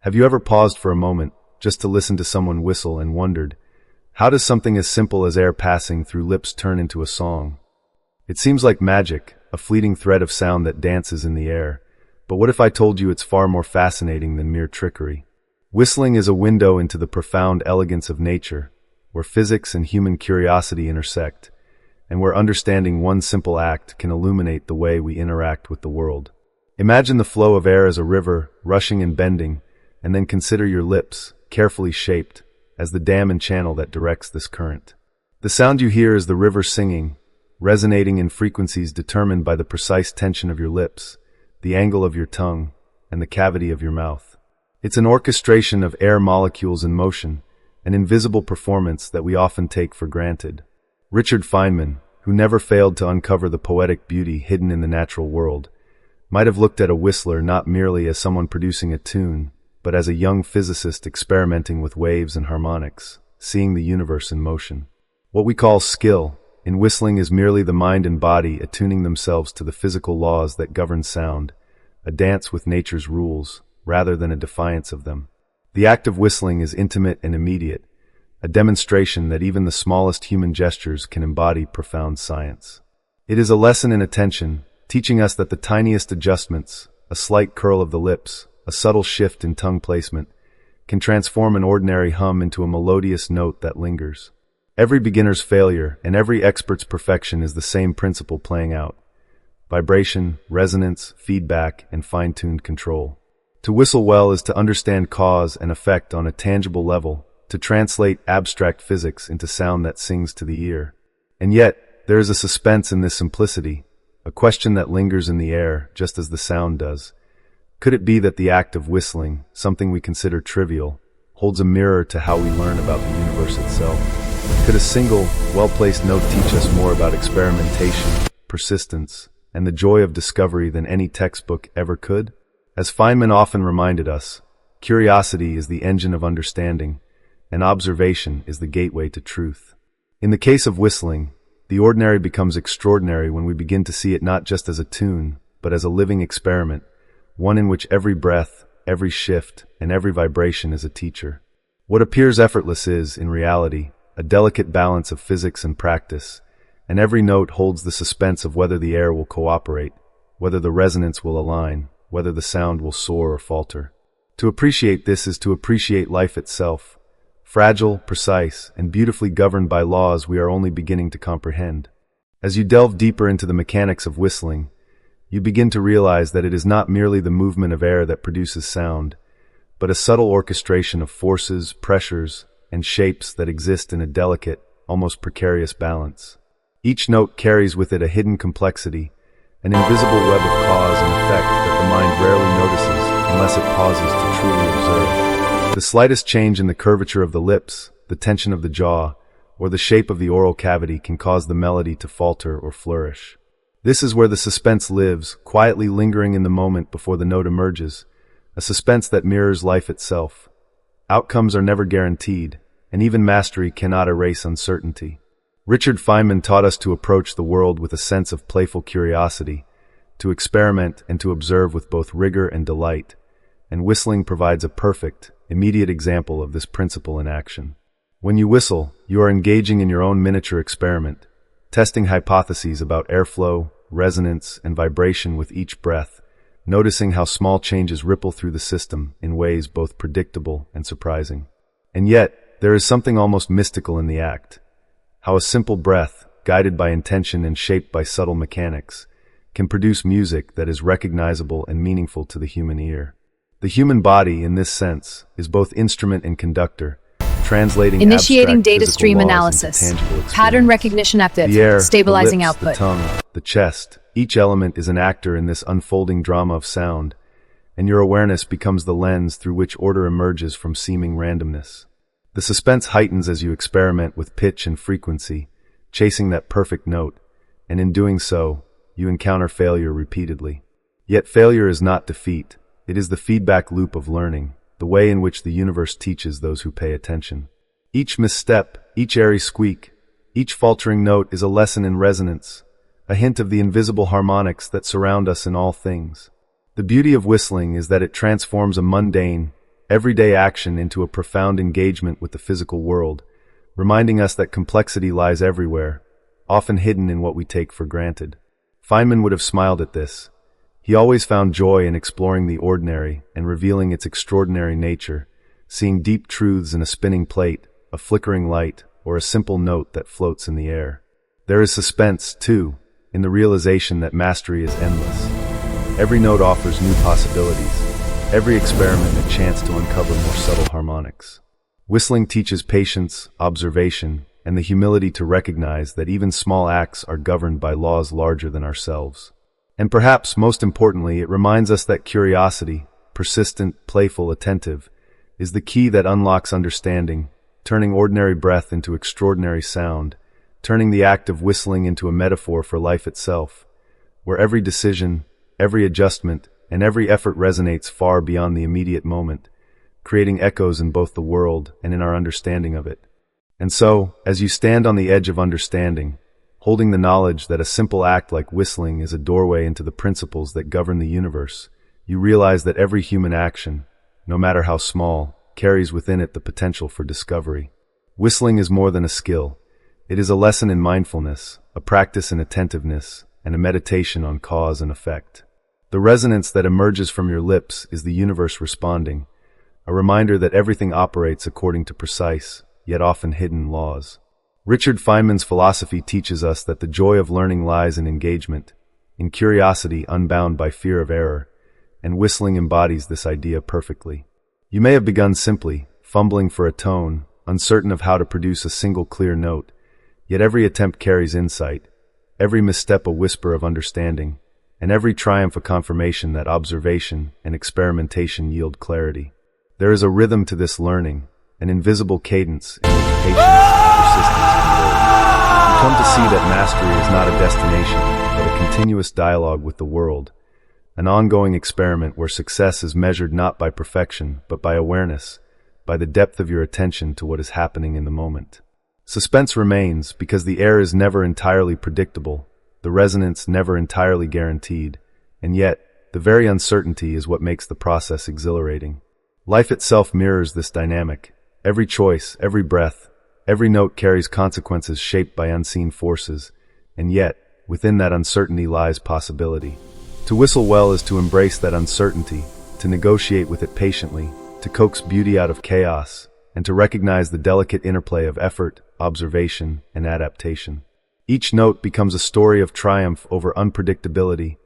Have you ever paused for a moment just to listen to someone whistle and wondered, how does something as simple as air passing through lips turn into a song? It seems like magic, a fleeting thread of sound that dances in the air. But what if I told you it's far more fascinating than mere trickery? Whistling is a window into the profound elegance of nature, where physics and human curiosity intersect, and where understanding one simple act can illuminate the way we interact with the world. Imagine the flow of air as a river, rushing and bending, and then consider your lips, carefully shaped, as the dam and channel that directs this current. The sound you hear is the river singing, resonating in frequencies determined by the precise tension of your lips, the angle of your tongue, and the cavity of your mouth. It's an orchestration of air molecules in motion, an invisible performance that we often take for granted. Richard Feynman, who never failed to uncover the poetic beauty hidden in the natural world, might have looked at a whistler not merely as someone producing a tune, but as a young physicist experimenting with waves and harmonics, seeing the universe in motion. What we call skill in whistling is merely the mind and body attuning themselves to the physical laws that govern sound, a dance with nature's rules, rather than a defiance of them. The act of whistling is intimate and immediate, a demonstration that even the smallest human gestures can embody profound science. It is a lesson in attention, teaching us that the tiniest adjustments, a slight curl of the lips, a subtle shift in tongue placement, can transform an ordinary hum into a melodious note that lingers. Every beginner's failure and every expert's perfection is the same principle playing out: vibration, resonance, feedback, and fine-tuned control. To whistle well is to understand cause and effect on a tangible level, to translate abstract physics into sound that sings to the ear. And yet, there is a suspense in this simplicity, a question that lingers in the air just as the sound does. Could it be that the act of whistling, something we consider trivial, holds a mirror to how we learn about the universe itself? Could a single, well-placed note teach us more about experimentation, persistence, and the joy of discovery than any textbook ever could? As Feynman often reminded us, curiosity is the engine of understanding, and observation is the gateway to truth. In the case of whistling, the ordinary becomes extraordinary when we begin to see it not just as a tune, but as a living experiment, one in which every breath, every shift, and every vibration is a teacher. What appears effortless is, in reality, a delicate balance of physics and practice, and every note holds the suspense of whether the air will cooperate, whether the resonance will align, whether the sound will soar or falter. To appreciate this is to appreciate life itself, fragile, precise, and beautifully governed by laws we are only beginning to comprehend. As you delve deeper into the mechanics of whistling, you begin to realize that it is not merely the movement of air that produces sound, but a subtle orchestration of forces, pressures, and shapes that exist in a delicate, almost precarious balance. Each note carries with it a hidden complexity, an invisible web of cause and effect that the mind rarely notices unless it pauses to truly observe. The slightest change in the curvature of the lips, the tension of the jaw, or the shape of the oral cavity can cause the melody to falter or flourish. This is where the suspense lives, quietly lingering in the moment before the note emerges, a suspense that mirrors life itself. Outcomes are never guaranteed, and even mastery cannot erase uncertainty. Richard Feynman taught us to approach the world with a sense of playful curiosity, to experiment and to observe with both rigor and delight, and whistling provides a perfect, immediate example of this principle in action. When you whistle, you are engaging in your own miniature experiment, testing hypotheses about airflow, resonance, and vibration with each breath, noticing how small changes ripple through the system in ways both predictable and surprising. And yet, there is something almost mystical in the act. How a simple breath, guided by intention and shaped by subtle mechanics, can produce music that is recognizable and meaningful to the human ear. The human body, in this sense, is both instrument and conductor, translating initiating abstract data physical stream laws analysis, into tangible experience. pattern recognition active, The air, stabilizing the lips, output. the tongue, the chest, each element is an actor in this unfolding drama of sound, and your awareness becomes the lens through which order emerges from seeming randomness. The suspense heightens as you experiment with pitch and frequency, chasing that perfect note, and in doing so, you encounter failure repeatedly. Yet failure is not defeat, it is the feedback loop of learning, the way in which the universe teaches those who pay attention. Each misstep, each airy squeak, each faltering note is a lesson in resonance, a hint of the invisible harmonics that surround us in all things. The beauty of whistling is that it transforms a mundane, everyday action into a profound engagement with the physical world, reminding us that complexity lies everywhere, often hidden in what we take for granted. Feynman would have smiled at this. He always found joy in exploring the ordinary and revealing its extraordinary nature, seeing deep truths in a spinning plate, a flickering light, or a simple note that floats in the air. There is suspense, too, in the realization that mastery is endless. Every note offers new possibilities, every experiment a chance to uncover more subtle harmonics. Whistling teaches patience, observation, and the humility to recognize that even small acts are governed by laws larger than ourselves. And perhaps most importantly, it reminds us that curiosity, persistent, playful, attentive, is the key that unlocks understanding, turning ordinary breath into extraordinary sound, turning the act of whistling into a metaphor for life itself, where every decision, every adjustment, and every effort resonates far beyond the immediate moment, creating echoes in both the world and in our understanding of it. And so, as you stand on the edge of understanding, holding the knowledge that a simple act like whistling is a doorway into the principles that govern the universe, you realize that every human action, no matter how small, carries within it the potential for discovery. Whistling is more than a skill. It is a lesson in mindfulness, a practice in attentiveness, and a meditation on cause and effect. The resonance that emerges from your lips is the universe responding, a reminder that everything operates according to precise, yet often hidden laws. Richard Feynman's philosophy teaches us that the joy of learning lies in engagement, in curiosity unbound by fear of error, and whistling embodies this idea perfectly. You may have begun simply, fumbling for a tone, uncertain of how to produce a single clear note, yet every attempt carries insight, every misstep a whisper of understanding, and every triumph a confirmation that observation and experimentation yield clarity. There is a rhythm to this learning, an invisible cadence in which patience and persistence converge. You come to see that mastery is not a destination, but a continuous dialogue with the world, an ongoing experiment where success is measured not by perfection, but by awareness, by the depth of your attention to what is happening in the moment. Suspense remains because the air is never entirely predictable, the resonance never entirely guaranteed, and yet, the very uncertainty is what makes the process exhilarating. Life itself mirrors this dynamic. Every choice, every breath, every note carries consequences shaped by unseen forces, and yet, within that uncertainty lies possibility. To whistle well is to embrace that uncertainty, to negotiate with it patiently, to coax beauty out of chaos, and to recognize the delicate interplay of effort, observation, and adaptation. Each note becomes a story of triumph over unpredictability,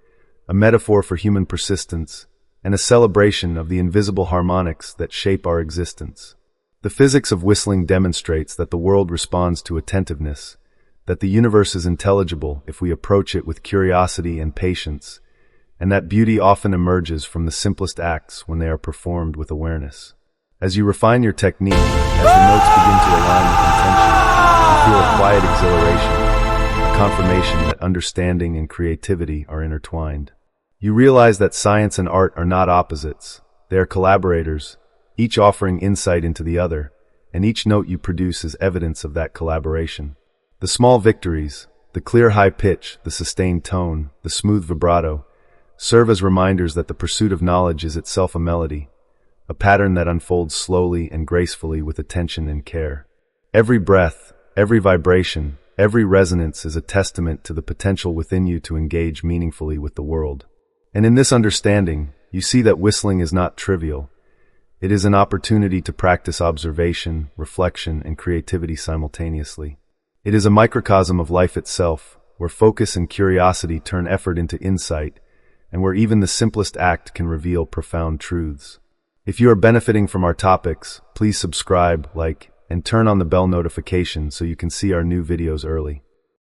a metaphor for human persistence, and a celebration of the invisible harmonics that shape our existence. The physics of whistling demonstrates that the world responds to attentiveness, that the universe is intelligible if we approach it with curiosity and patience, and that beauty often emerges from the simplest acts when they are performed with awareness. As you refine your technique, as the notes begin to align with intention, you feel a quiet exhilaration, a confirmation that understanding and creativity are intertwined. You realize that science and art are not opposites, they are collaborators, each offering insight into the other, and each note you produce is evidence of that collaboration. The small victories, the clear high pitch, the sustained tone, the smooth vibrato, serve as reminders that the pursuit of knowledge is itself a melody, a pattern that unfolds slowly and gracefully with attention and care. Every breath, every vibration, every resonance is a testament to the potential within you to engage meaningfully with the world. And in this understanding, you see that whistling is not trivial. It is an opportunity to practice observation, reflection, and creativity simultaneously. It is a microcosm of life itself, where focus and curiosity turn effort into insight, and where even the simplest act can reveal profound truths. If you are benefiting from our topics, please subscribe, like, and turn on the bell notification so you can see our new videos early.